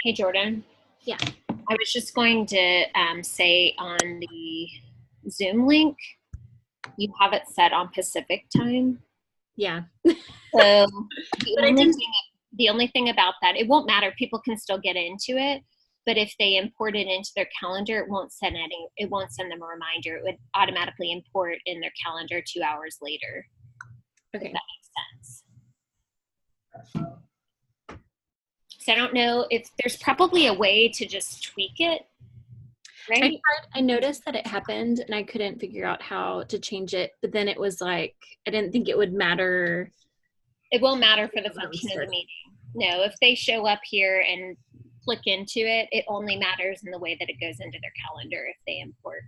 Hey, Jordan. Yeah. I was just going to say on the Zoom link, you have it set on Pacific time. Yeah. So the But I only didn't. thing, the only thing about that, it won't matter. People can still get into it, but if they import it into their calendar, it won't send them a reminder. It would automatically import in their calendar 2 hours later, if Okay. that makes sense. So I don't know if there's probably a way to just tweak it, I right? tried, I noticed that it happened and I couldn't figure out how to change it, but then it was like I didn't think it would matter It won't matter for the when we function of the started. meeting. No, if they show up here and click into it, it only matters in the way that it goes into their calendar if they import.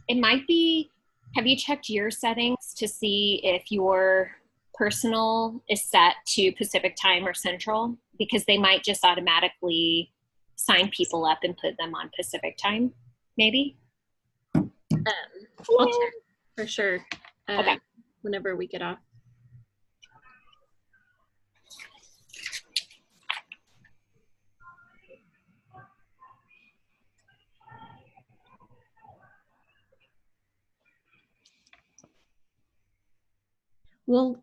It might be, have you checked your settings to see if your personal is set to Pacific time or Central? Because they might just automatically sign people up and put them on Pacific time, maybe? I'll check for sure Okay. whenever we get off. Well,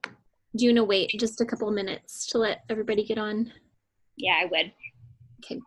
do you want to wait just a couple of minutes to let everybody get on? Yeah, I would. Okay.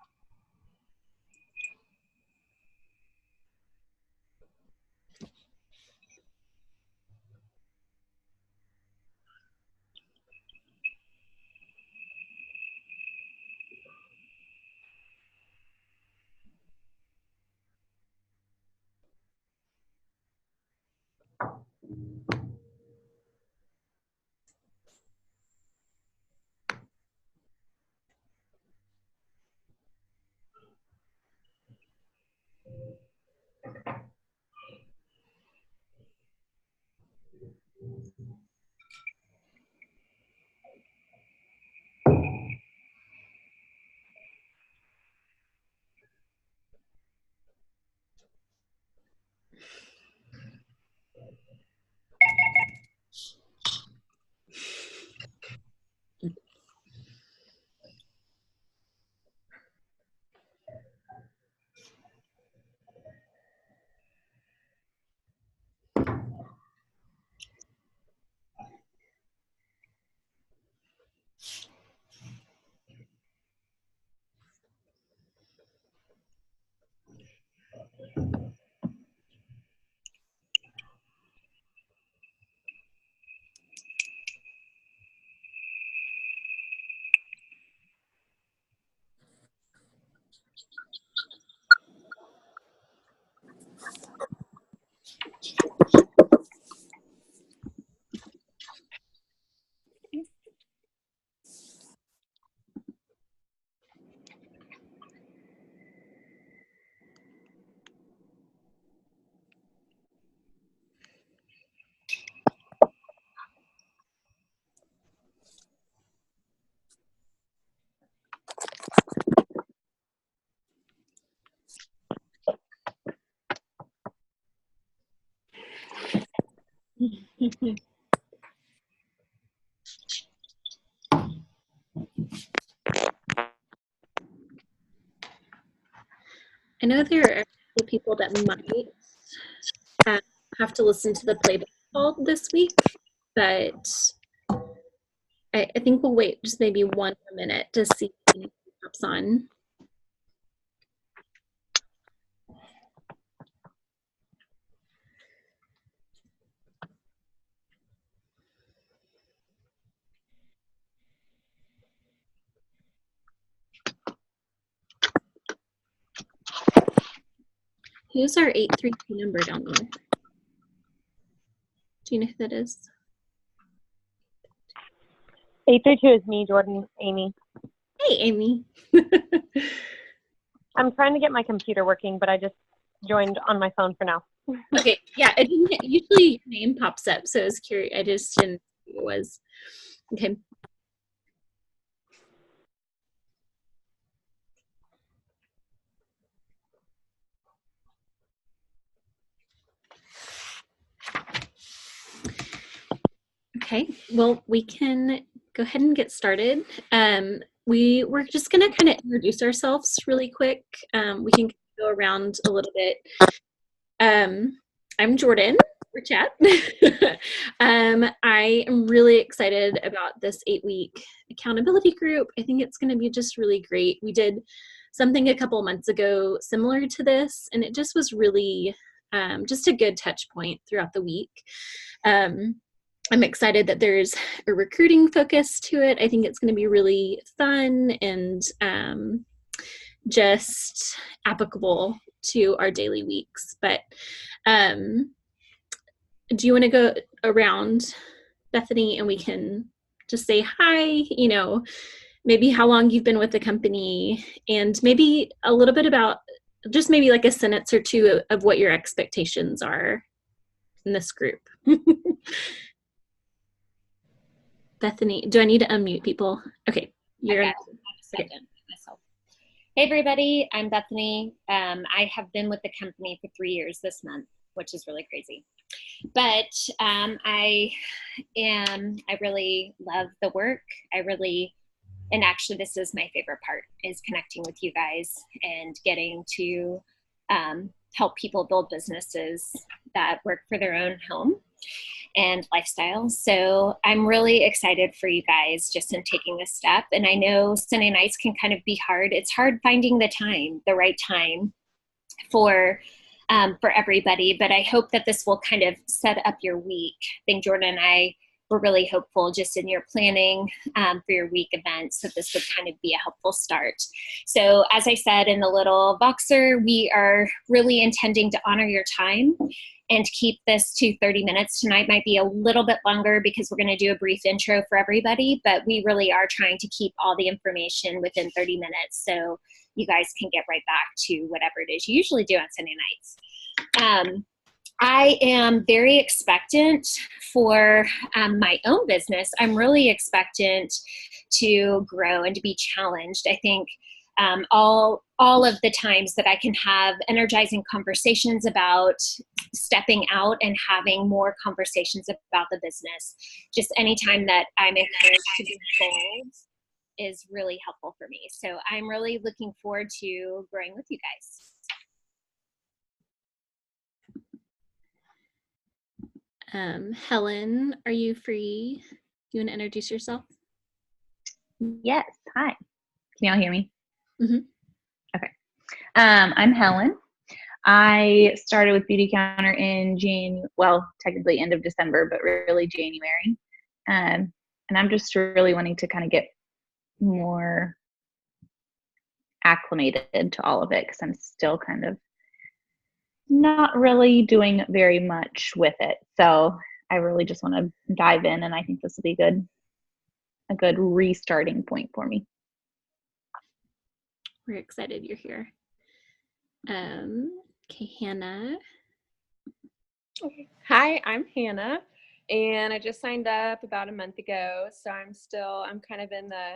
I know there are people that might uh, have to listen to the playback call this week, but I think we'll wait just maybe 1 minute to see if it pops on. Who's our 832 number down there? Do you know who that is? 832 is me, Jordan, Amy. Hey, Amy. I'm trying to get my computer working, but I just joined on my phone for now. Okay, yeah, it didn't, usually your name pops up, so I was curious. I just didn't know who it was. Okay. Okay, well, we can go ahead and get started. we're just going to kind of introduce ourselves really quick. We can go around a little bit. I'm Jordan, or Chat. I am really excited about this 8-week accountability group. I think it's going to be just really great. We did something a couple months ago similar to this, and it just was really just a good touch point throughout the week. I'm excited that there's a recruiting focus to it. I think it's going to be really fun and just applicable to our daily weeks. But do you want to go around, Bethany, and we can just say hi, maybe how long you've been with the company, and maybe a little bit about just maybe like a sentence or two of what your expectations are in this group. Bethany, do I need to unmute people? Okay, you're okay. Okay. Hey everybody, I'm Bethany. I have been with the company for 3 years this month, which is really crazy. But I really love the work. And actually this is my favorite part, is connecting with you guys and getting to help people build businesses that work for their own home and lifestyle. So I'm really excited for you guys just in taking this step. And I know Sunday nights can kind of be hard. It's hard finding the right time for everybody, but I hope that this will kind of set up your week. I think Jordan and I were really hopeful just in your planning for your week events that this would kind of be a helpful start. So as I said in the little Voxer, we are really intending to honor your time and keep this to 30 minutes. Tonight might be a little bit longer because we're going to do a brief intro for everybody, but we really are trying to keep all the information within 30 minutes so you guys can get right back to whatever it is you usually do on Sunday nights. I am very expectant for my own business. I'm really expectant to grow and to be challenged. I think all of the times that I can have energizing conversations about stepping out and having more conversations about the business, just anytime that I'm encouraged to be bold is really helpful for me. So I'm really looking forward to growing with you guys. Helen, are you free? Do you want to introduce yourself? Yes. Hi. Can y'all hear me? Mm-hmm. Okay. I'm Helen. I started with Beautycounter in technically end of December, but really January. And I'm just really wanting to kind of get more acclimated to all of it because I'm still kind of not really doing very much with it. So I really just want to dive in, and I think this will be a good restarting point for me. We're excited you're here. Okay, Hannah. Okay. Hi, I'm Hannah, and I just signed up about a month ago. So I'm kind of in the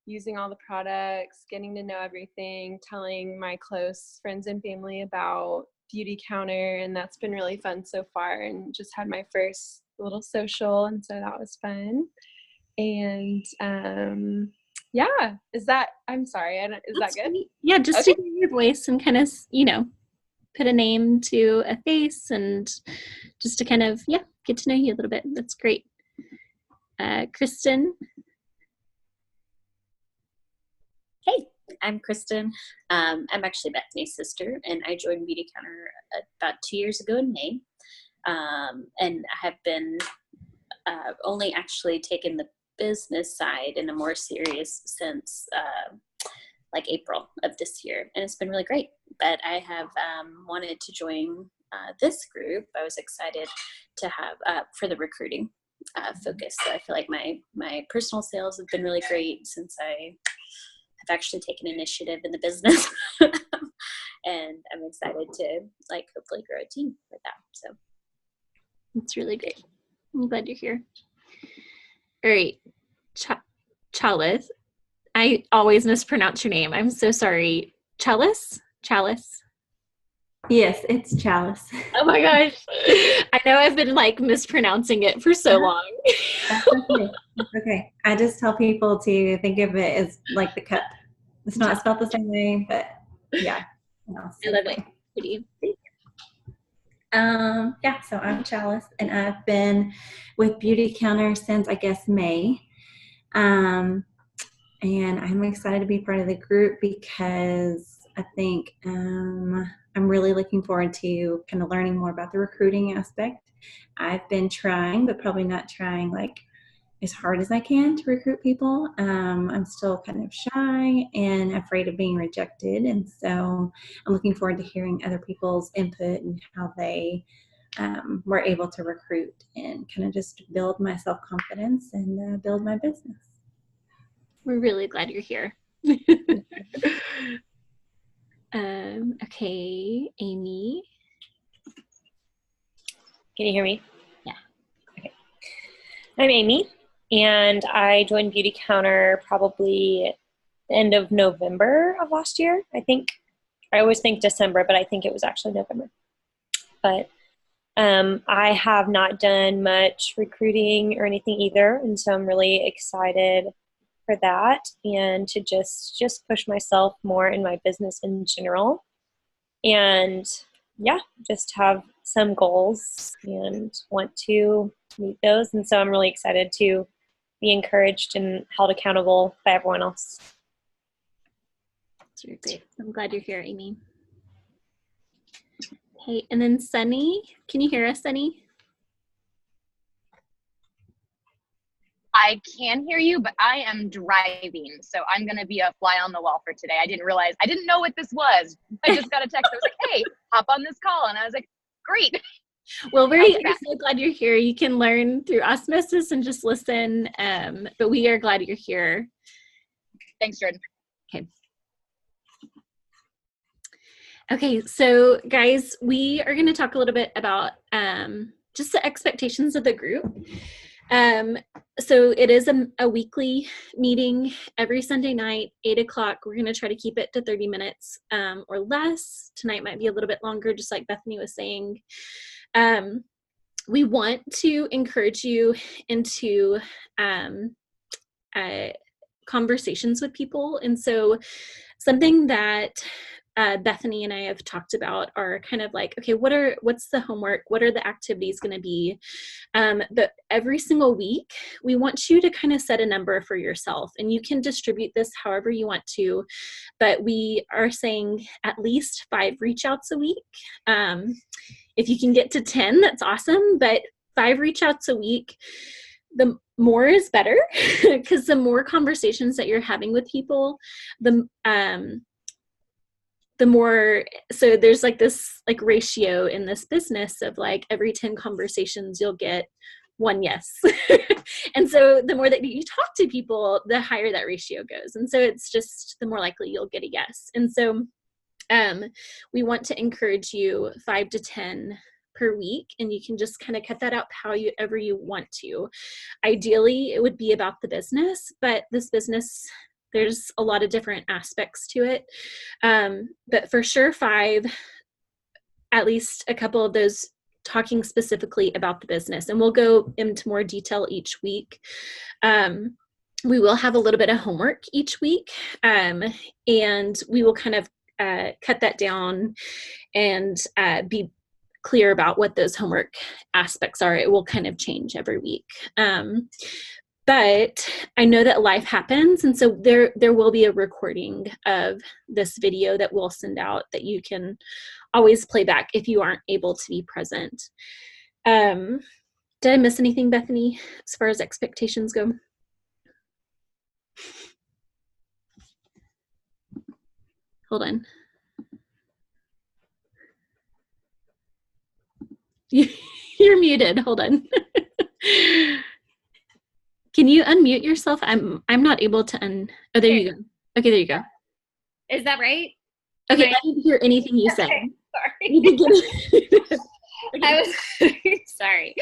using all the products, getting to know everything, telling my close friends and family about Beautycounter, and that's been really fun so far, and just had my first little social, and so that was fun. And yeah, I'm sorry, is that good? Yeah, just okay. to hear your voice and kind of, put a name to a face and just to kind of, get to know you a little bit. That's great. Kristen. Hey, I'm Kristen. I'm actually Bethany's sister, and I joined Beautycounter about 2 years ago in May. And I have been only actually taken the business side in a more serious sense like April of this year, and it's been really great. But I have wanted to join this group. I was excited to have for the recruiting focus. So I feel like my personal sales have been really great since I have actually taken initiative in the business. And I'm excited to hopefully grow a team with that. So it's really great. I'm glad you're here. All right, Chalice. I always mispronounce your name. I'm so sorry. Chalice? Yes, it's Chalice. Oh my gosh. I know I've been like mispronouncing it for so long. That's okay. That's okay. I just tell people to think of it as like the cup. It's not spelled the same way, but yeah. I love it. Pretty. Yeah, so I'm Chalice, and I've been with Beautycounter since, I guess, May. And I'm excited to be part of the group because I think I'm really looking forward to kind of learning more about the recruiting aspect. I've been trying, but probably not trying like as hard as I can to recruit people. I'm still kind of shy and afraid of being rejected. And so I'm looking forward to hearing other people's input and how they were able to recruit and kind of just build my self-confidence and build my business. We're really glad you're here. Okay, Amy. Can you hear me? Yeah. Okay. I'm Amy, and I joined Beautycounter probably the end of November of last year, I think. I always think December, but I think it was actually November. But I have not done much recruiting or anything either, and so I'm really excited for that and to just push myself more in my business in general. And yeah, just have some goals and want to meet those. And so I'm really excited to be encouraged and held accountable by everyone else. That's really great. I'm glad you're here, Amy. Okay, and then Sunny. Can you hear us, Sunny? I can hear you, but I am driving, so I'm going to be a fly on the wall for today. I didn't know what this was. I just got a text. I was like, hey, hop on this call. And I was like, great. Well, we're so glad you're here. You can learn through osmosis and just listen, but we are glad you're here. Thanks, Jordan. Okay. Okay, so guys, we are going to talk a little bit about just the expectations of the group. So it is a weekly meeting every Sunday night, 8 o'clock. We're going to try to keep it to 30 minutes or less. Tonight might be a little bit longer, just like Bethany was saying. We want to encourage you into conversations with people. And so something that Bethany and I have talked about are kind of like, okay, what's the homework? What are the activities going to be? But every single week, we want you to kind of set a number for yourself, and you can distribute this however you want to, but we are saying at least 5 reach outs a week. If you can get to 10, that's awesome, but 5 reach outs a week, the more is better because the more conversations that you're having with people, the more, so there's like this like ratio in this business of like every 10 conversations you'll get 1 yes. And so the more that you talk to people, the higher that ratio goes. And so it's just the more likely you'll get a yes. And so we want to encourage you 5 to 10 per week, and you can just kind of cut that out however you want to. Ideally, it would be about the business, but this business, there's a lot of different aspects to it. But for sure 5, at least a couple of those talking specifically about the business. And we'll go into more detail each week. We will have a little bit of homework each week, and we will kind of cut that down and be clear about what those homework aspects are. It will kind of change every week. But I know that life happens, and so there will be a recording of this video that we'll send out that you can always play back if you aren't able to be present. Did I miss anything, Bethany, as far as expectations go? Hold on. You're muted. Hold on. Can you unmute yourself? I'm not able to oh, there you go. Okay, there you go. Is that right? Okay, I didn't hear anything you said. Sorry. I was sorry.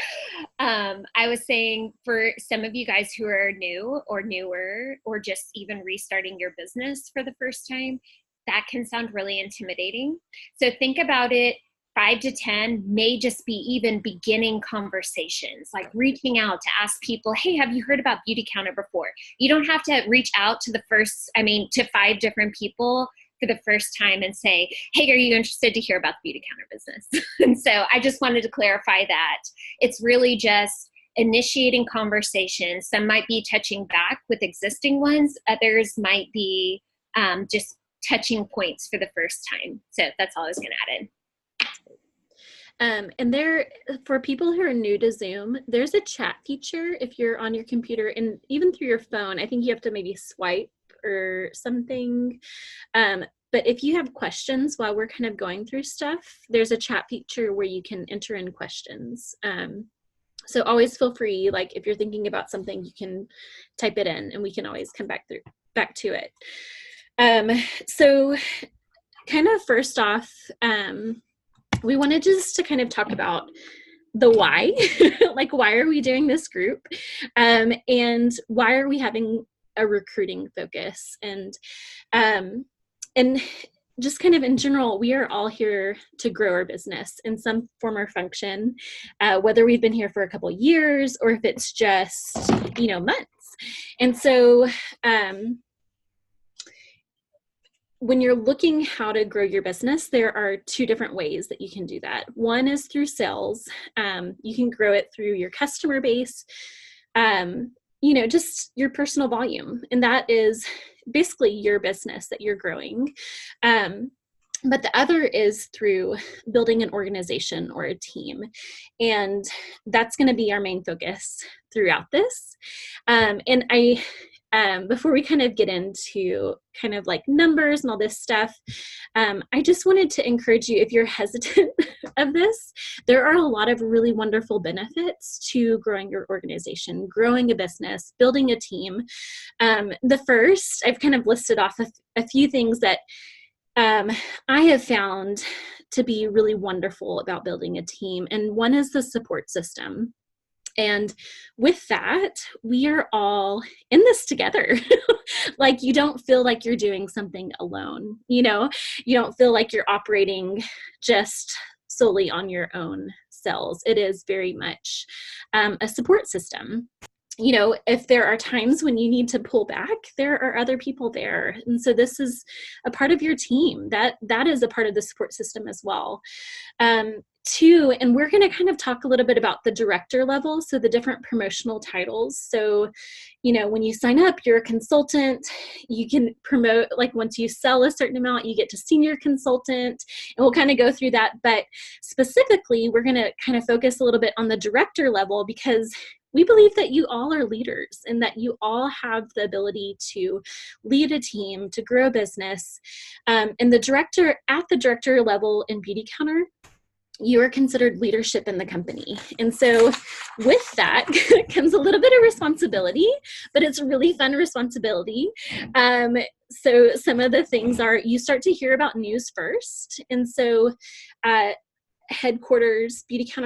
I was saying for some of you guys who are new or newer or just even restarting your business for the first time, that can sound really intimidating. So think about it. 5 to 10 may just be even beginning conversations, like reaching out to ask people, hey, have you heard about Beautycounter before? You don't have to reach out to to 5 different people for the first time and say, hey, are you interested to hear about the Beautycounter business? And so I just wanted to clarify that. It's really just initiating conversations. Some might be touching back with existing ones. Others might be just touching points for the first time. So that's all I was going to add in. And there, for people who are new to Zoom, there's a chat feature if you're on your computer, and even through your phone. I think you have to maybe swipe or something. But if you have questions while we're kind of going through stuff, there's a chat feature where you can enter in questions. So always feel free, like if you're thinking about something, you can type it in and we can always come back to it. So kind of first off, we wanted just to kind of talk about the why, like why are we doing this group, and why are we having a recruiting focus, and just kind of in general, we are all here to grow our business in some form or function, whether we've been here for a couple of years or if it's just, months. And so when you're looking how to grow your business, there are 2 different ways that you can do that. One is through sales. You can grow it through your customer base, just your personal volume. And that is basically your business that you're growing. But the other is through building an organization or a team. And that's going to be our main focus throughout this. And before we kind of get into kind of like numbers and all this stuff, I just wanted to encourage you, if you're hesitant of this, there are a lot of really wonderful benefits to growing your organization, growing a business, building a team. The first, I've kind of listed off a few things that I have found to be really wonderful about building a team. And one is the support system. And with that, we are all in this together. Like, you don't feel like you're doing something alone. You don't feel like you're operating just solely on your own cells. It is very much a support system. If there are times when you need to pull back, there are other people there. And so this is a part of your team. That is a part of the support system as well. 2, and we're going to kind of talk a little bit about the director level, so the different promotional titles. So, when you sign up, you're a consultant. You can promote, like once you sell a certain amount, you get to senior consultant, and we'll kind of go through that. But specifically, we're going to kind of focus a little bit on the director level, because we believe that you all are leaders and that you all have the ability to lead a team, to grow a business. And at the director level in Beautycounter, you are considered leadership in the company. And so with that comes a little bit of responsibility, but it's a really fun responsibility. So some of the things are, you start to hear about news first. And so Beautycounter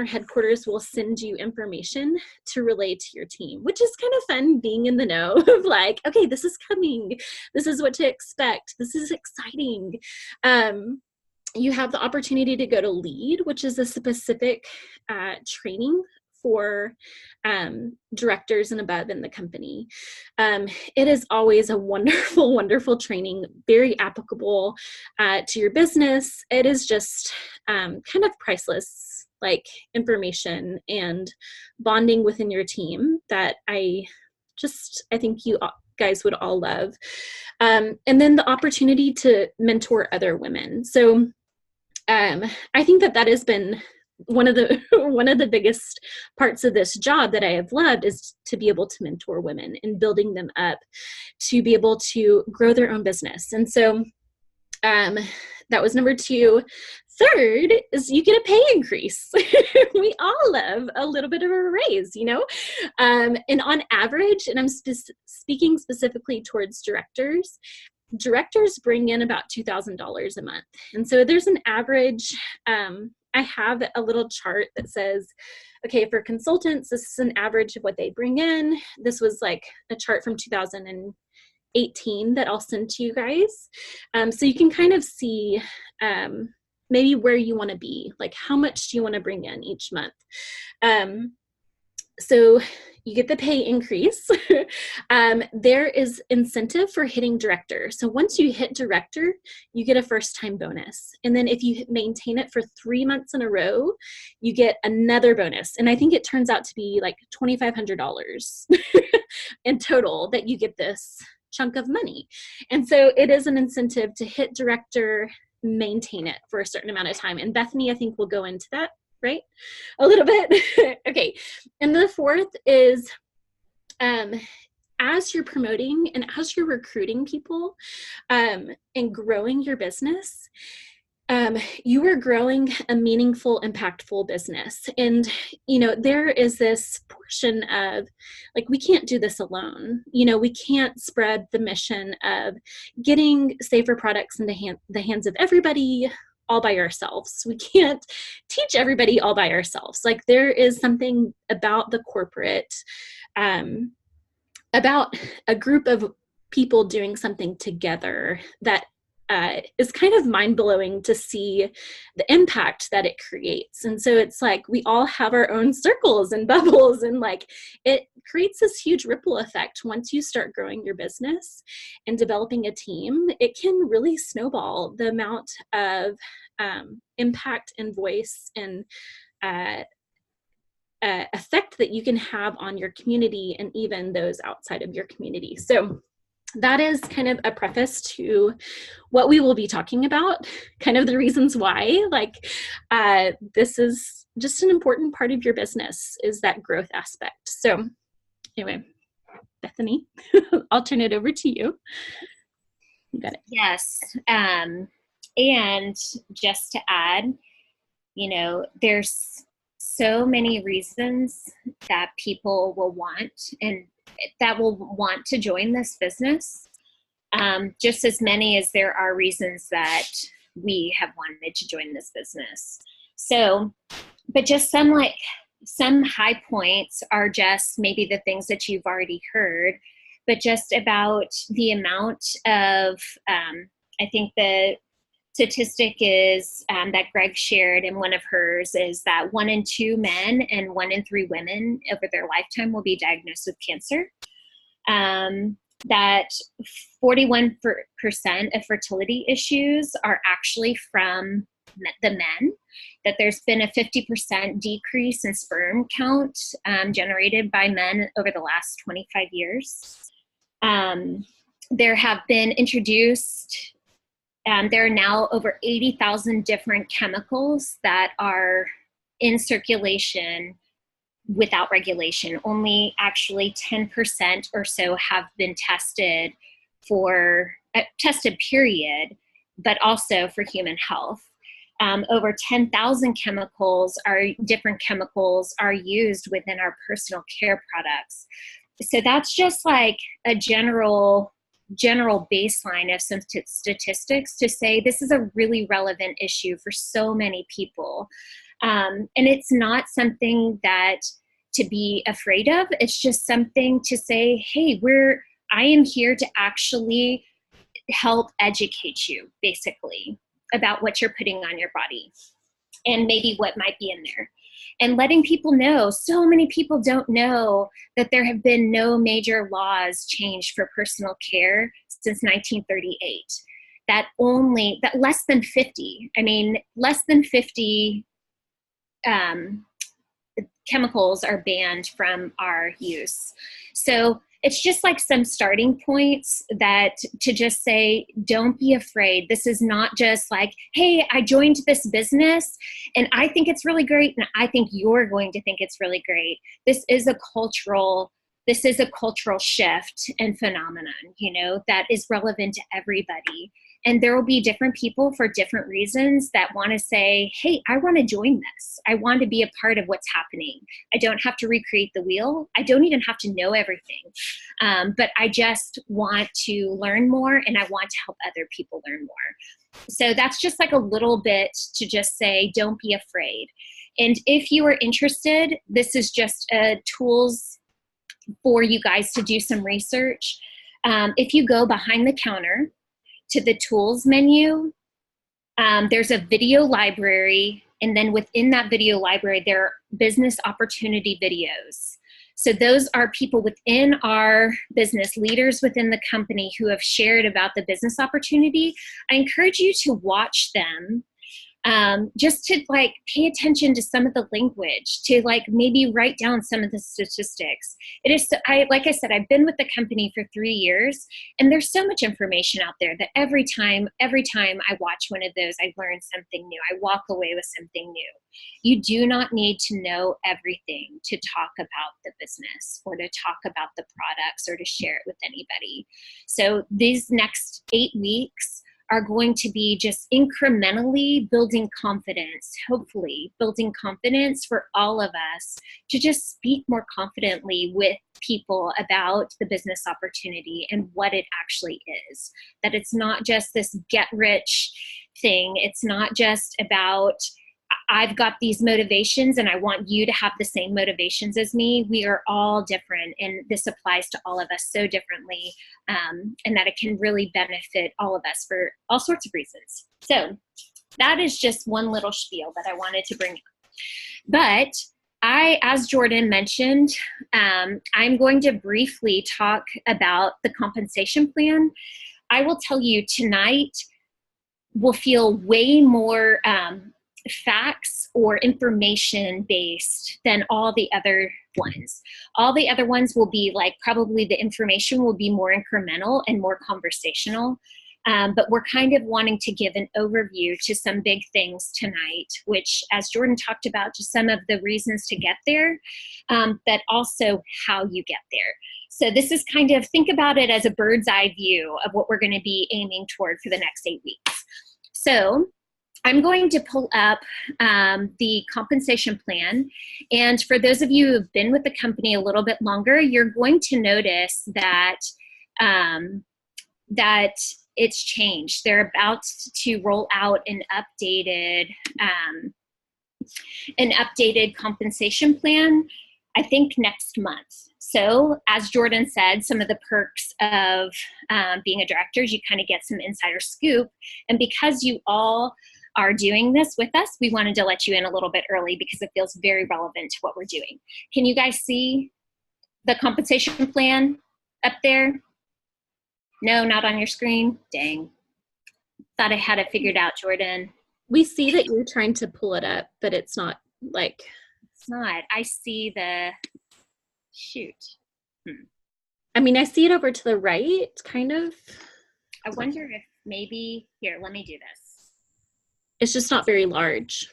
headquarters will send you information to relay to your team, which is kind of fun, being in the know of like, okay, this is coming. This is what to expect. This is exciting. You have the opportunity to go to LEAD, which is a specific training for directors and above in the company. It is always a wonderful, wonderful training, very applicable to your business. It is just kind of priceless, like information and bonding within your team that I think you guys would all love. And then the opportunity to mentor other women. So I think that has been one of the biggest parts of this job that I have loved, is to be able to mentor women and building them up to be able to grow their own business. And so that was number 2. Third is you get a pay increase. We all love a little bit of a raise, and on average, and I'm speaking specifically towards directors bring in about $2,000 a month. And so there's an average. I have a little chart that says, okay, for consultants, this is an average of what they bring in. This was like a chart from 2018 18 that I'll send to you guys. So you can kind of see maybe where you want to be, like how much do you want to bring in each month. So you get the pay increase. There is incentive for hitting director. So once you hit director, you get a first time bonus. And then if you maintain it for 3 months in a row, you get another bonus. And I think it turns out to be like $2,500 in total that you get this chunk of money. And so it is an incentive to hit director, maintain it for a certain amount of time. And Bethany, I think, will go into that, right? A little bit. Okay. And the fourth is as you're promoting and as you're recruiting people and growing your business, you are growing a meaningful, impactful business. And, you know, there is this portion of like, we can't do this alone. You know, we can't spread the mission of getting safer products into the hands of everybody all by ourselves. We can't teach everybody all by ourselves. Like, there is something about the corporate, about a group of people doing something together that is kind of mind-blowing to see the impact that it creates. And so it's like we all have our own circles and bubbles, and like it creates this huge ripple effect. Once you start growing your business and developing a team, it can really snowball the amount of impact and voice and effect that you can have on your community and even those outside of your community. So that is kind of a preface to what we will be talking about, kind of the reasons why, like, this is just an important part of your business, is that growth aspect. So anyway, Bethany, I'll turn it over to you. You got it. Yes. And just to add, you know, there's so many reasons that people will want to join this business, just as many as there are reasons that we have wanted to join this business. So, but just some high points are just maybe the things that you've already heard, but just about the amount of, I think the statistic is that Greg shared in one of hers is that 1 in 2 men and 1 in 3 women over their lifetime will be diagnosed with cancer. That 41% of fertility issues are actually from the men, that there's been a 50% decrease in sperm count generated by men over the last 25 years. There have been introduced there are now over 80,000 different chemicals that are in circulation without regulation. Only actually 10% or so have been tested for, tested period, but also for human health. Over 10,000 different chemicals are used within our personal care products. So that's just like a general baseline of some statistics to say this is a really relevant issue for so many people. And it's not something that to be afraid of. It's just something to say, hey, I am here to actually help educate you, basically, about what you're putting on your body and maybe what might be in there. And letting people know, so many people don't know that there have been no major laws changed for personal care since 1938. That less than 50 chemicals are banned from our use. So it's just like some starting points that to just say, don't be afraid. This is not just like, hey, I joined this business and I think it's really great. And I think you're going to think it's really great. This is a cultural shift and phenomenon, you know, that is relevant to everybody. And there will be different people for different reasons that want to say, hey, I want to join this. I want to be a part of what's happening. I don't have to recreate the wheel. I don't even have to know everything. But I just want to learn more and I want to help other people learn more. So that's just like a little bit to just say, don't be afraid. And if you are interested, this is just tools for you guys to do some research. If you go behind the counter to the tools menu, there's a video library, and then within that video library, there are business opportunity videos. So those are people within our business, leaders within the company who have shared about the business opportunity. I encourage you to watch them, just to like pay attention to some of the language, to like maybe write down some of the statistics. It is, like I said, I've been with the company for 3 years, and there's so much information out there that every time I watch one of those, I learn something new. I walk away with something new. You do not need to know everything to talk about the business or to talk about the products or to share it with anybody. So these next 8 weeks are going to be just incrementally building confidence, hopefully building confidence for all of us to just speak more confidently with people about the business opportunity and what it actually is. That it's not just this get rich thing. It's not just about, I've got these motivations and I want you to have the same motivations as me. We are all different, and this applies to all of us so differently, and that it can really benefit all of us for all sorts of reasons. So that is just one little spiel that I wanted to bring up. But as Jordan mentioned, I'm going to briefly talk about the compensation plan. I will tell you tonight will feel way more facts or information based than all the other ones. All the other ones will be like, probably the information will be more incremental and more conversational. But we're kind of wanting to give an overview to some big things tonight, which, as Jordan talked about, just some of the reasons to get there, but also how you get there. So this is kind of, think about it as a bird's eye view of what we're going to be aiming toward for the next 8 weeks. So I'm going to pull up the compensation plan. And for those of you who've been with the company a little bit longer, you're going to notice that, that it's changed. They're about to roll out an updated compensation plan, I think next month. So as Jordan said, some of the perks of being a director is you kind of get some insider scoop. And because you all are doing this with us, we wanted to let you in a little bit early because it feels very relevant to what we're doing. Can you guys see the compensation plan up there? No, not on your screen? Dang. Thought I had it figured out, Jordan. We see that you're trying to pull it up, but it's not like... It's not. I see the... Shoot. I mean, I see it over to the right, kind of. I wonder if maybe... Here, let me do this. It's just not very large.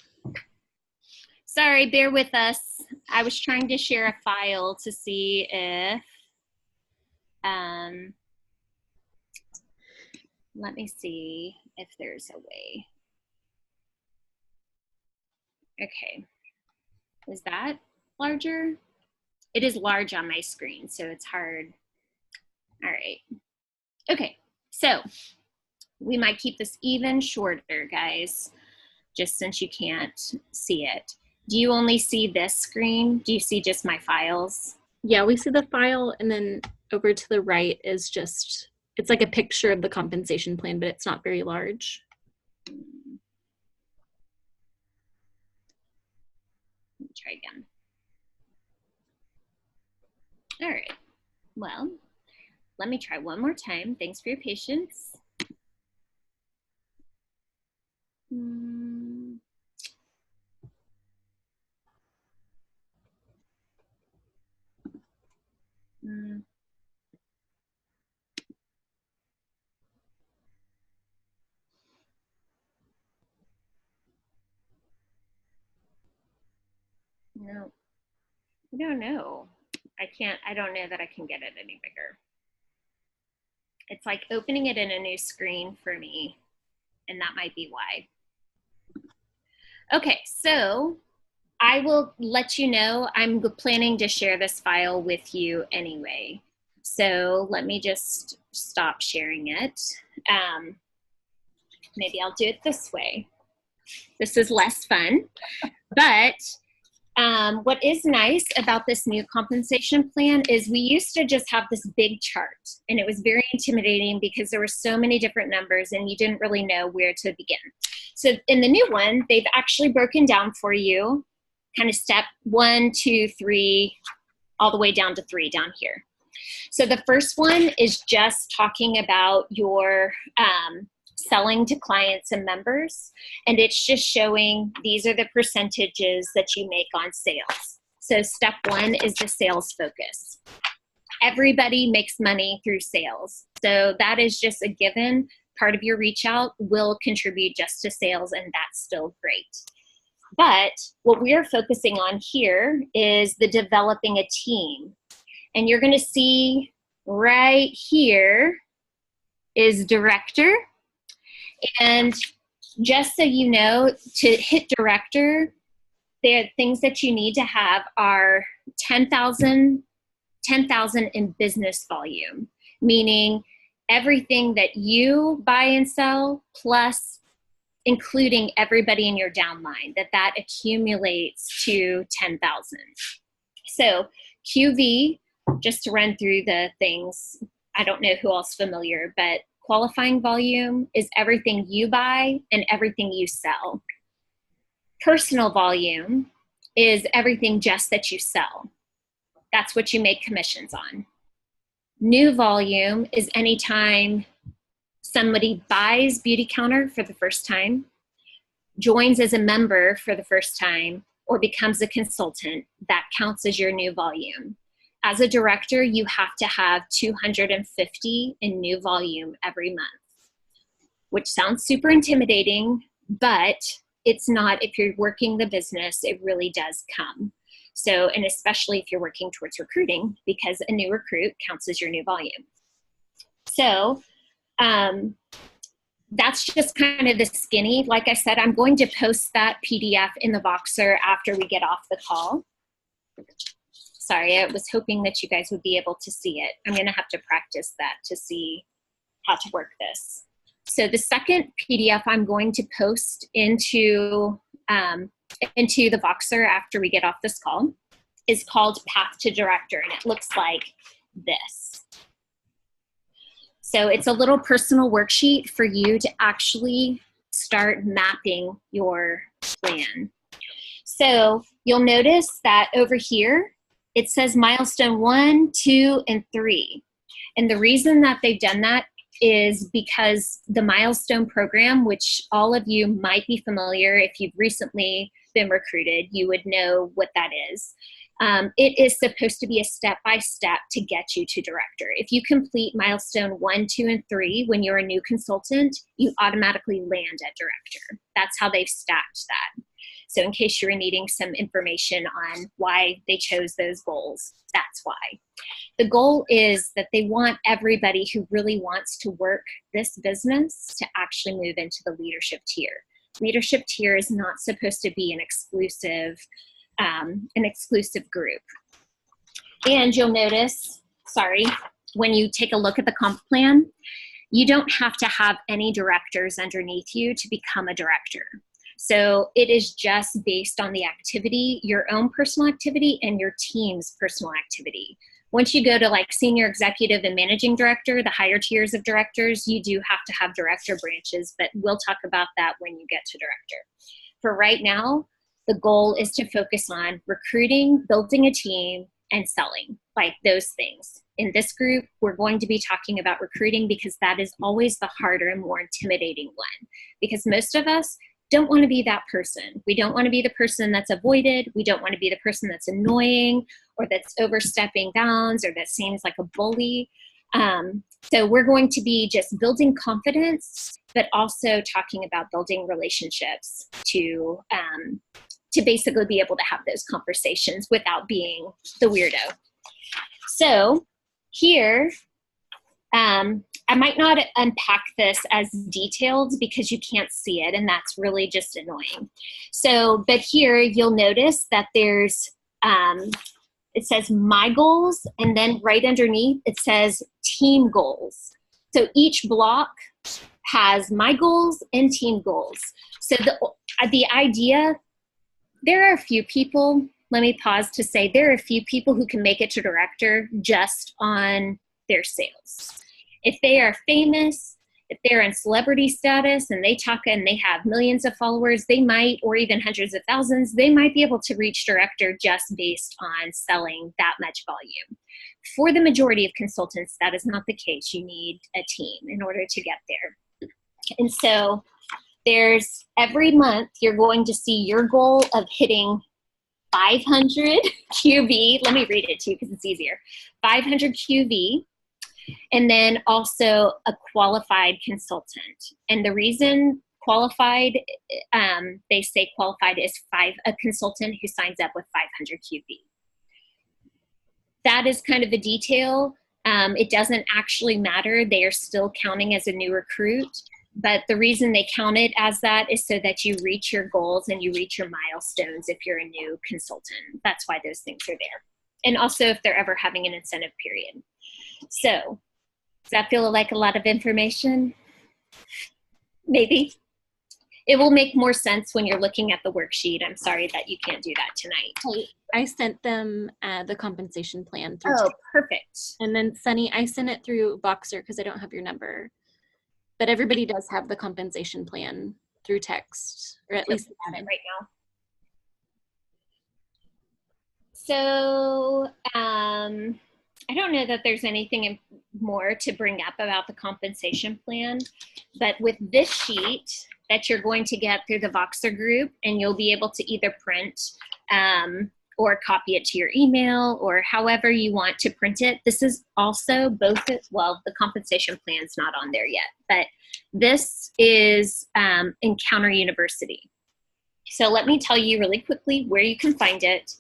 Sorry, bear with us. I was trying to share a file to see if... let me see if there's a way. Okay. Is that larger? It is large on my screen, so it's hard. All right. Okay, so we might keep this even shorter, guys, just since you can't see it. Do you only see this screen? Do you see just my files? Yeah, we see the file, and then over to the right is just, it's like a picture of the compensation plan, but it's not very large. Let me try again. All right, well, let me try one more time. Thanks for your patience. No, I don't know. I don't know that I can get it any bigger. It's like opening it in a new screen for me, and that might be why. Okay, so I will let you know, I'm planning to share this file with you anyway. So let me just stop sharing it. Maybe I'll do it this way. This is less fun, but What is nice about this new compensation plan is we used to just have this big chart, and it was very intimidating because there were so many different numbers and you didn't really know where to begin. So in the new one, they've actually broken down for you kind of step 1, 2, 3, all the way down to 3 down here. So the first one is just talking about your selling to clients and members, and it's just showing these are the percentages that you make on sales. So step 1 is the sales focus. Everybody makes money through sales, so that is just a given. Part of your reach out will contribute just to sales, and that's still great. But what we're focusing on here is the developing a team, and you're going to see right here is director. And just so you know, to hit director, the things that you need to have are 10,000 in business volume, meaning everything that you buy and sell plus including everybody in your downline, that accumulates to 10,000. So QV, just to run through the things, I don't know who else familiar, but qualifying volume is everything you buy and everything you sell. Personal volume is everything just that you sell. That's what you make commissions on. New volume is anytime somebody buys Beautycounter for the first time, joins as a member for the first time, or becomes a consultant. That counts as your new volume. As a director, you have to have 250 in new volume every month, which sounds super intimidating, but it's not. If you're working the business, it really does come. So, and especially if you're working towards recruiting, because a new recruit counts as your new volume. So that's just kind of the skinny. Like I said, I'm going to post that PDF in the Voxer after we get off the call. Sorry, I was hoping that you guys would be able to see it. I'm going to have to practice that to see how to work this. So the second PDF I'm going to post into the Voxer after we get off this call is called Path to Director, and it looks like this. So it's a little personal worksheet for you to actually start mapping your plan. So you'll notice that over here, it says milestone 1, 2, and 3. And the reason that they've done that is because the milestone program, which all of you might be familiar, if you've recently been recruited, you would know what that is. It is supposed to be a step-by-step to get you to director. If you complete milestone 1, 2, and 3 when you're a new consultant, you automatically land at director. That's how they've stacked that. So in case you were needing some information on why they chose those goals, that's why. The goal is that they want everybody who really wants to work this business to actually move into the leadership tier. Leadership tier is not supposed to be an exclusive group. And you'll notice, when you take a look at the comp plan, you don't have to have any directors underneath you to become a director. So it is just based on the activity, your own personal activity and your team's personal activity. Once you go to like senior executive and managing director, the higher tiers of directors, you do have to have director branches, but we'll talk about that when you get to director. For right now, the goal is to focus on recruiting, building a team, and selling, like those things. In this group, we're going to be talking about recruiting because that is always the harder and more intimidating one. Because most of us don't want to be that person. We don't want to be the person that's avoided. We don't want to be the person that's annoying or that's overstepping bounds or that seems like a bully. So we're going to be just building confidence, but also talking about building relationships to basically be able to have those conversations without being the weirdo. So here, I might not unpack this as detailed because you can't see it, and that's really just annoying. So, but here you'll notice that there's, it says my goals, and then right underneath it says team goals. So each block has my goals and team goals. So the idea, there are a few people let me pause to say there are a few people who can make it to director just on their sales. If they are famous, if they're in celebrity status and they talk and they have millions of followers, they might, or even hundreds of thousands, they might be able to reach director just based on selling that much volume. For the majority of consultants, that is not the case. You need a team in order to get there. And so there's every month you're going to see your goal of hitting 500 QV. Let me read it to you because it's easier. 500 QV. And then also a qualified consultant. And the reason qualified, they say qualified is a consultant who signs up with 500 QV. That is kind of the detail. It doesn't actually matter. They are still counting as a new recruit. But the reason they count it as that is so that you reach your goals and you reach your milestones if you're a new consultant. That's why those things are there. And also if they're ever having an incentive period. So, does that feel like a lot of information? Maybe. It will make more sense when you're looking at the worksheet. I'm sorry that you can't do that tonight. I sent them the compensation plan through. Oh, perfect. And then Sunny, I sent it through Boxer because I don't have your number. But everybody does have the compensation plan through text, or at least have it right now. So, I don't know that there's anything more to bring up about the compensation plan, but with this sheet that you're going to get through the Voxer group, and you'll be able to either print or copy it to your email or however you want to print it. This is also both, well, the compensation plan's not on there yet, but this is Encounter University. So let me tell you really quickly where you can find it,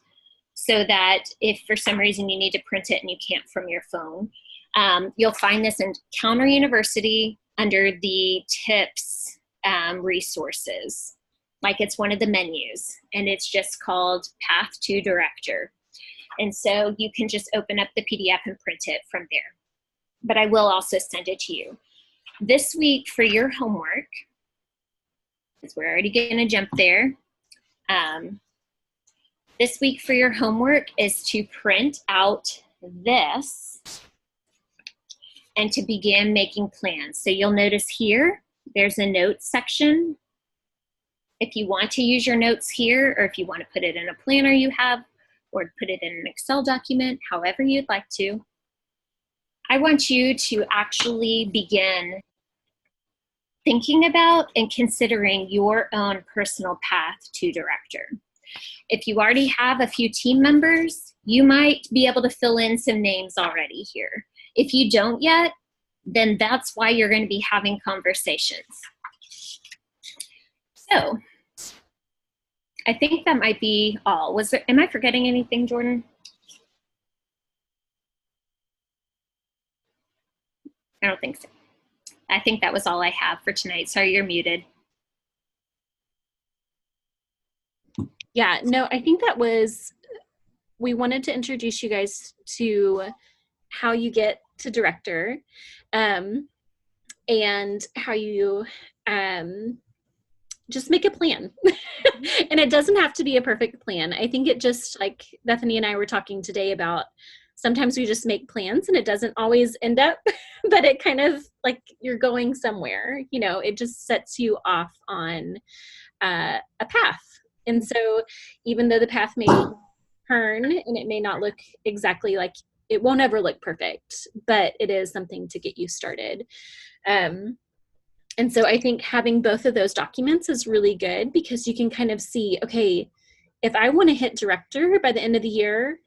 so that if for some reason you need to print it and you can't from your phone, you'll find this in Encounter University under the tips resources, like it's one of the menus, and it's just called Path to Director. And so you can just open up the PDF and print it from there. But I will also send it to you. This week for your homework, because we're already going to jump there, this week for your homework is to print out this and to begin making plans. So you'll notice here, there's a notes section. If you want to use your notes here, or if you want to put it in a planner you have, or put it in an Excel document, however you'd like to, I want you to actually begin thinking about and considering your own personal path to director. If you already have a few team members, you might be able to fill in some names already here. If you don't yet, then that's why you're going to be having conversations. So, I think that might be all. Am I forgetting anything, Jordan? I don't think so. I think that was all I have for tonight. Sorry, you're muted. Yeah, no, I think that was, we wanted to introduce you guys to how you get to director, and how you just make a plan. And it doesn't have to be a perfect plan. I think it just, like Bethany and I were talking today about, sometimes we just make plans and it doesn't always end up, but it kind of like you're going somewhere, you know, it just sets you off on a path. And so even though the path may turn and it may not look exactly like, it won't ever look perfect, but it is something to get you started. And so I think having both of those documents is really good, because you can kind of see, okay, if I want to hit director by the end of the year,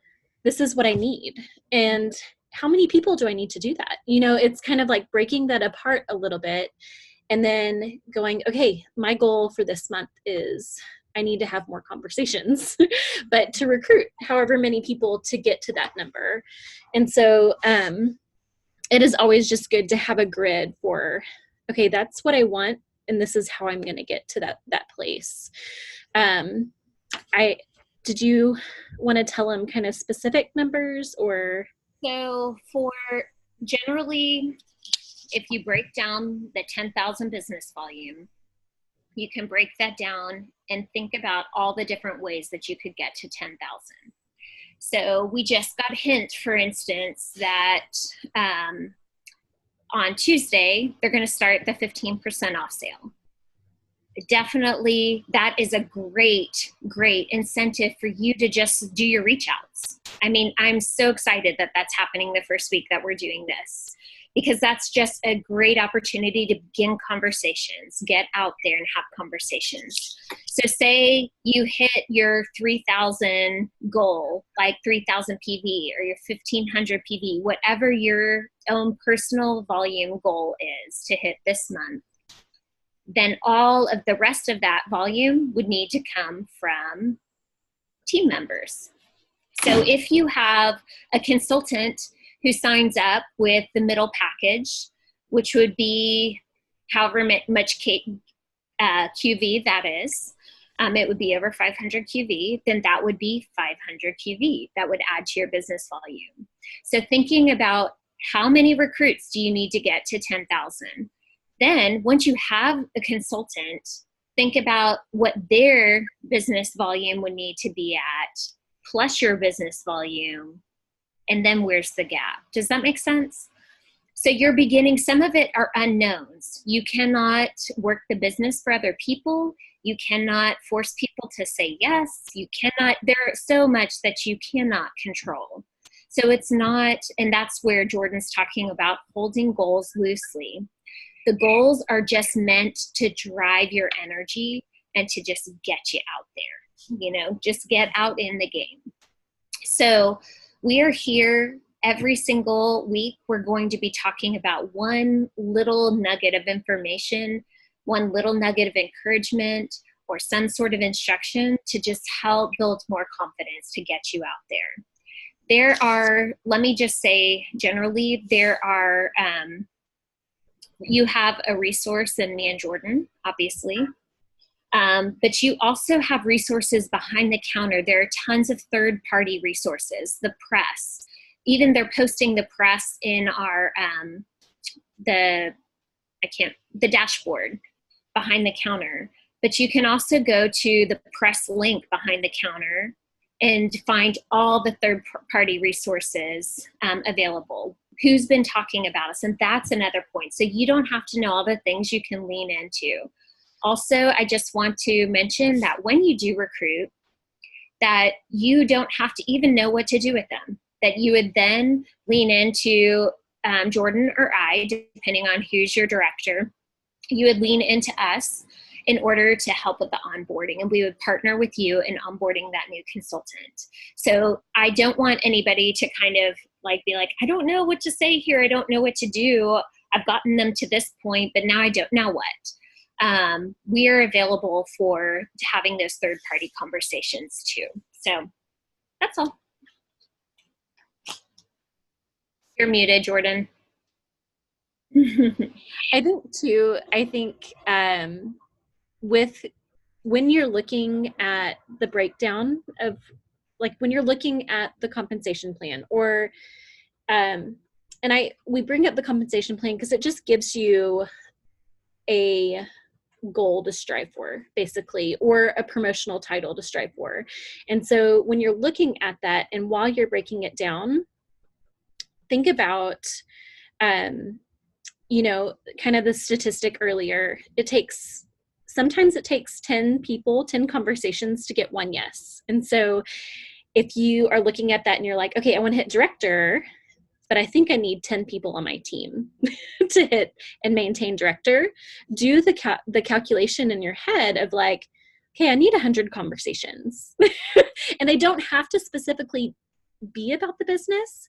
this is what I need. And how many people do I need to do that? You know, it's kind of like breaking that apart a little bit and then going, okay, my goal for this month is I need to have more conversations, but to recruit however many people to get to that number. And so it is always just good to have a grid for, okay, that's what I want, and this is how I'm going to get to that place. Did you want to tell them kind of specific numbers, or? So for generally, if you break down the 10,000 business volume, you can break that down and think about all the different ways that you could get to 10,000. So we just got a hint, for instance, that on Tuesday, they're going to start the 15% off sale. Definitely, that is a great, great incentive for you to just do your reach outs. I mean, I'm so excited that that's happening the first week that we're doing this, because that's just a great opportunity to begin conversations, get out there and have conversations. So say you hit your 3,000 goal, like 3,000 PV or your 1,500 PV, whatever your own personal volume goal is to hit this month. Then all of the rest of that volume would need to come from team members. So if you have a consultant who signs up with the middle package, which would be however much QV that is, it would be over 500 QV, then that would be 500 QV. That would add to your business volume. So thinking about how many recruits do you need to get to 10,000? Then once you have a consultant, think about what their business volume would need to be at, plus your business volume, and then where's the gap? Does that make sense? So you're beginning, some of it are unknowns. You cannot work the business for other people. You cannot force people to say yes. You cannot, there's so much that you cannot control. So it's not, and that's where Jordan's talking about holding goals loosely. The goals are just meant to drive your energy and to just get you out there, just get out in the game. So we are here every single week. We're going to be talking about one little nugget of information, one little nugget of encouragement, or some sort of instruction to just help build more confidence to get you out there. There are, let me just say generally, there are, you have a resource in me and Jordan, obviously, but you also have resources behind the counter. There are tons of third-party resources, the press. Even they're posting the press in our, the dashboard behind the counter. But you can also go to the press link behind the counter and find all the third-party resources available. Who's been talking about us, and that's another point. So you don't have to know all the things you can lean into. Also, I just want to mention that when you do recruit, that you don't have to even know what to do with them, that you would then lean into Jordan or I, depending on who's your director. You would lean into us in order to help with the onboarding, and we would partner with you in onboarding that new consultant. So I don't want anybody to kind of be like, I don't know what to say here. I don't know what to do. I've gotten them to this point, but now I don't, now what? We are available for having those third-party conversations too. So that's all. You're muted, Jordan. I think when you're looking at the breakdown of, when you're looking at the compensation plan, or we bring up the compensation plan because it just gives you a goal to strive for, basically, or a promotional title to strive for. And so when you're looking at that, and while you're breaking it down, think about kind of the statistic earlier. Sometimes it takes 10 people, 10 conversations to get one yes. And so if you are looking at that and you're like, okay, I want to hit director, but I think I need 10 people on my team to hit and maintain director, do the calculation in your head of okay, I need 100 conversations. And they don't have to specifically be about the business,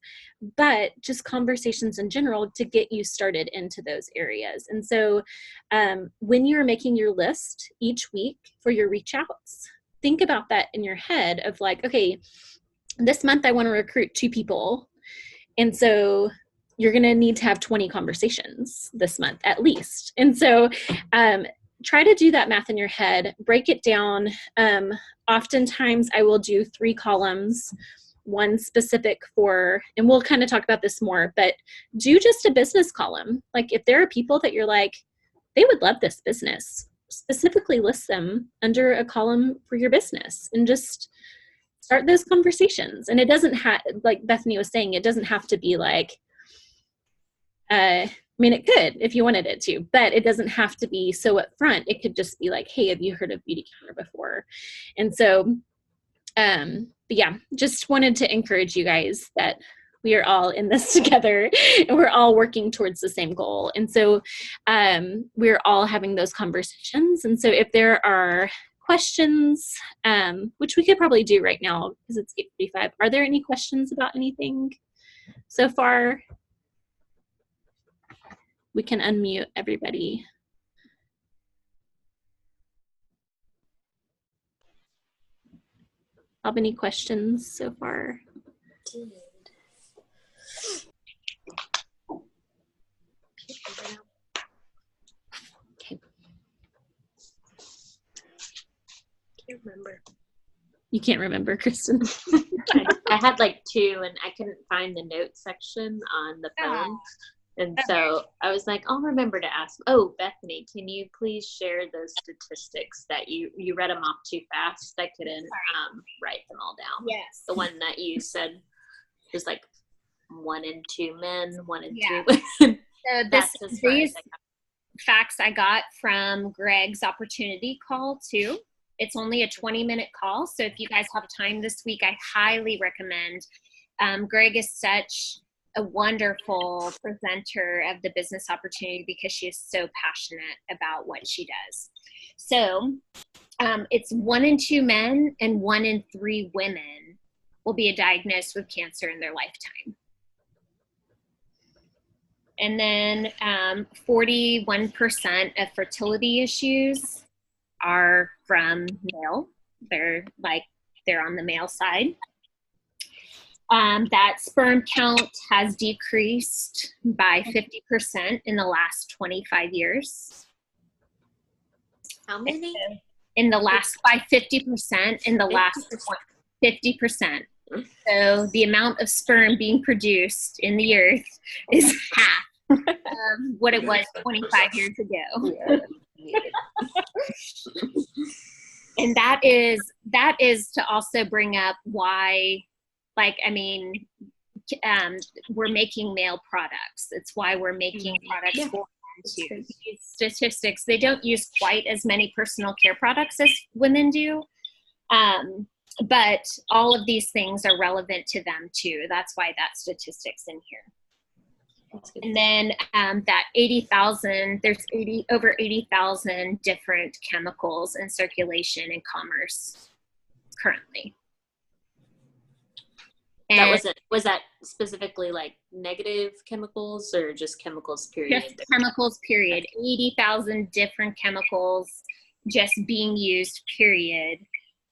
but just conversations in general to get you started into those areas. And so when you're making your list each week for your reach outs, think about that in your head of okay, this month I want to recruit 2 people. And so you're going to need to have 20 conversations this month at least. And so try to do that math in your head, break it down. Oftentimes I will do 3 columns, one specific for, and we'll kind of talk about this more, but do just a business column. If there are people that you're they would love this business, specifically list them under a column for your business and just start those conversations. And it doesn't have, like Bethany was saying, it doesn't have to be like, I mean, it could if you wanted it to, but it doesn't have to be so upfront. It could just be like, hey, have you heard of Beauty Counter before? And so, but yeah, just wanted to encourage you guys that we are all in this together and we're all working towards the same goal. And so we're all having those conversations. And so if there are questions, which we could probably do right now because it's 8:45, are there any questions about anything so far? We can unmute everybody. Have any questions so far? Okay. Can't remember. You can't remember, Kristen? I had like two and I couldn't find the notes section on the phone. And so I was like, I'll remember to ask. Oh, Bethany, can you please share those statistics that you read them off too fast? I couldn't write them all down. Yes. The one that you said was like 1 in 2 men, 1 in 3 women. So these facts I got from Greg's opportunity call too. It's only a 20-minute call. So if you guys have time this week, I highly recommend. Greg is such a wonderful presenter of the business opportunity because she is so passionate about what she does. So it's 1 in 2 men and 1 in 3 women will be diagnosed with cancer in their lifetime. And then 41% of fertility issues are from male. They're on the male side. That sperm count has decreased by 50% in the last 25 years. How many? By 50% in the last 50%. So the amount of sperm being produced in the earth is half what it was 25 years ago. And that is to also bring up why, we're making male products. It's why we're making products for men too. These statistics, they don't use quite as many personal care products as women do. But all of these things are relevant to them too. That's why that statistic's in here. And then that 80,000, there's over 80,000 different chemicals in circulation in commerce currently. And was that specifically like negative chemicals or just chemicals period? Just chemicals period. 80,000 different chemicals just being used period.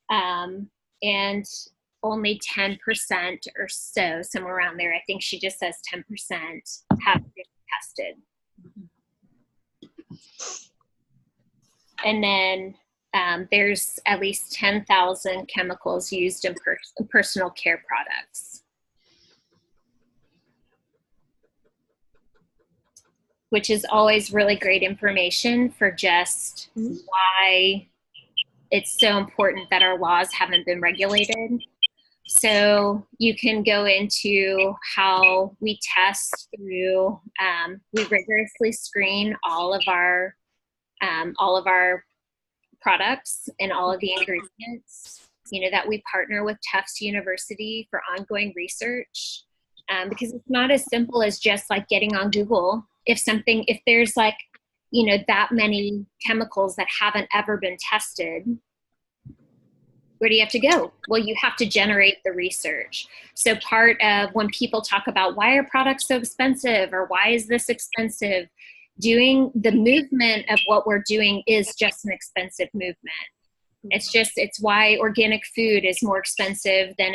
And only 10% or so, somewhere around there, I think she just says 10% have been tested. And then there's at least 10,000 chemicals used in personal care products, which is always really great information for just why it's so important that our laws haven't been regulated. So you can go into how we test through, we rigorously screen all of our products and all of the ingredients, that we partner with Tufts University for ongoing research, because it's not as simple as just like getting on Google. If there's that many chemicals that haven't ever been tested, where do you have to go? Well, you have to generate the research. So part of when people talk about why are products so expensive or why is this expensive, doing the movement of what we're doing is just an expensive movement. It's why organic food is more expensive than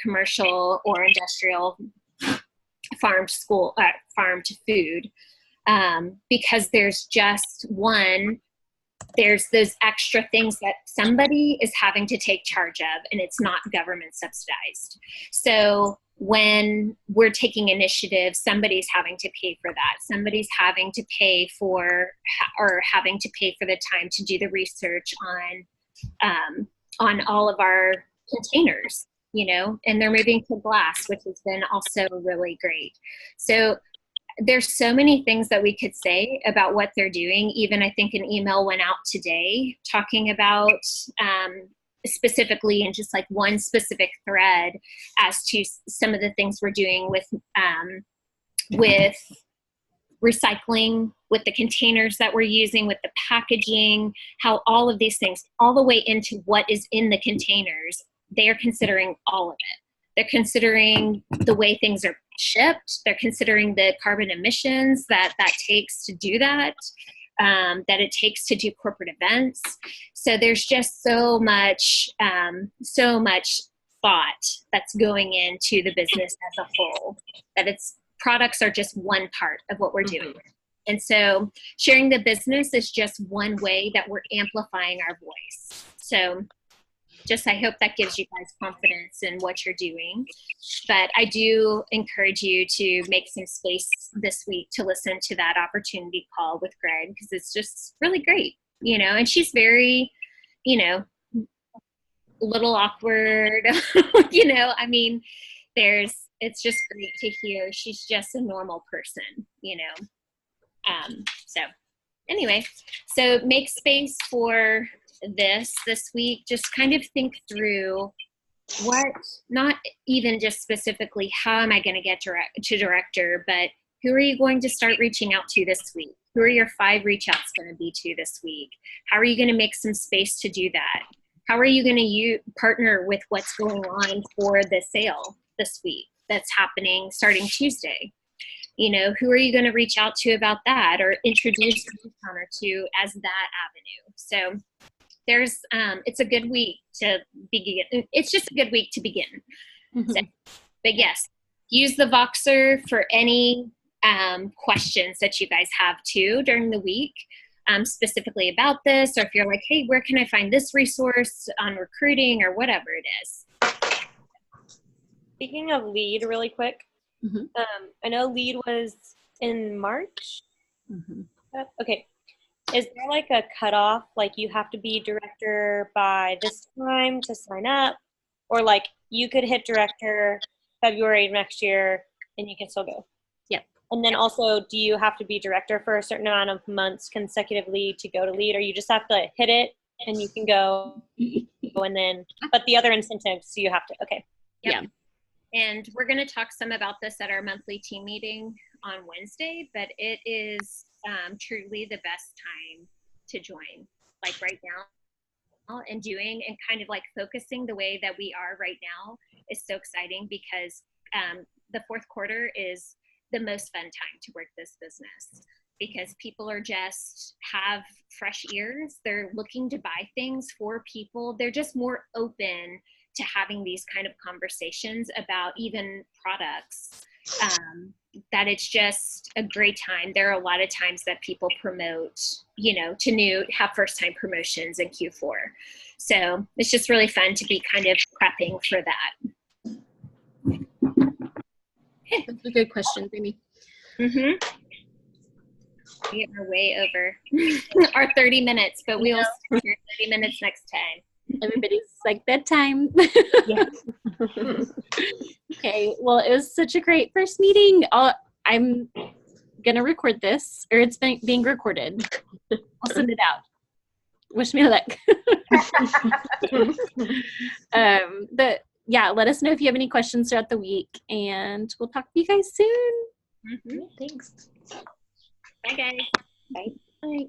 commercial or industrial farm to food, because there's those extra things that somebody is having to take charge of, and it's not government subsidized. So when we're taking initiative, somebody's having to pay for that. Somebody's having to pay for, or having to pay for the time to do the research on all of our containers, you know, and they're moving to glass, which has been also really great. So there's so many things that we could say about what they're doing. Even I think an email went out today talking about specifically in just like one specific thread as to some of the things we're doing with recycling, with the containers that we're using, with the packaging, how all of these things, all the way into what is in the containers, they are considering all of it. They're considering the way things are shipped. They're considering the carbon emissions that takes to do that, that it takes to do corporate events. So there's just so much thought that's going into the business as a whole, that its products are just one part of what we're doing. And so sharing the business is just one way that we're amplifying our voice. So just, I hope that gives you guys confidence in what you're doing. But I do encourage you to make some space this week to listen to that opportunity call with Greg, because it's just really great, you know, and she's very, you know, a little awkward, you know, I mean, it's just great to hear she's just a normal person, you know. So anyway, so make space for this week. Just kind of think through what, not even just specifically how am I going to get to director, but who are you going to start reaching out to this week? Who are your 5 reach outs going to be to this week? How are you going to make some space to do that? How are you going to partner with what's going on for the sale this week that's happening starting Tuesday? You know, who are you going to reach out to about that, or introduce your counter to as that avenue? So there's, it's a good week to begin. It's just a good week to begin. Mm-hmm. So, but yes, use the Voxer for any questions that you guys have too during the week, specifically about this, or if you're like, hey, where can I find this resource on recruiting or whatever it is. Speaking of LEAD really quick, mm-hmm. I know LEAD was in March. Mm-hmm. Okay. Is there like a cutoff, like you have to be director by this time to sign up, or like you could hit director February next year and you can still go? Yep. And then also, do you have to be director for a certain amount of months consecutively to go to LEAD, or you just have to hit it and you can go, and then, but the other incentives, so you have to, okay. Yep. Yeah. And we're going to talk some about this at our monthly team meeting on Wednesday, but it is truly the best time to join, like right now, and doing and kind of like focusing the way that we are right now is so exciting, because the fourth quarter is the most fun time to work this business, because people are just have fresh ears. They're looking to buy things for people. They're just more open to having these kind of conversations about even products, that it's just a great time. There are a lot of times that people promote, you know, have first time promotions in Q4. So it's just really fun to be kind of prepping for that. That's a good question, Amy. Mm-hmm. We are way over our 30 minutes, but we'll start here 30 minutes next time. Everybody's like, bedtime. Okay, well, it was such a great first meeting. I'm going to record this, or it's being recorded. I'll send it out. Wish me luck. But yeah, let us know if you have any questions throughout the week, and we'll talk to you guys soon. Mm-hmm. Thanks. Bye, guys. Bye. Bye.